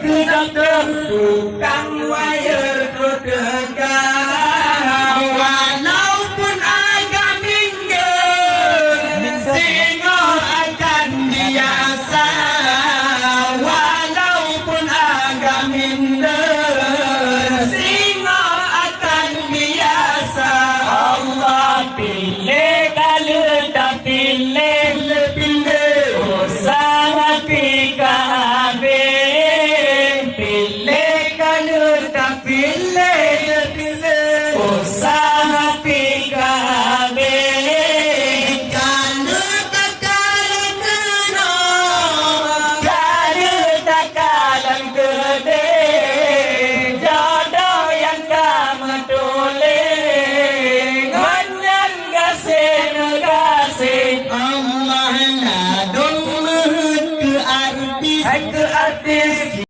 ke dokter, tukang wire ke tegak. Walaupun agak minder, singo akan biasa. Walaupun agak minder, singo akan biasa. Allah pilih kalau tak pilih, oh sangat pika pilih kalau tak pilih, oh sangat pika kalau tak kalah kena, kalau tak kalah gede, jodoh yang kamu tulis, nganyan gasih Allah ladung ke artis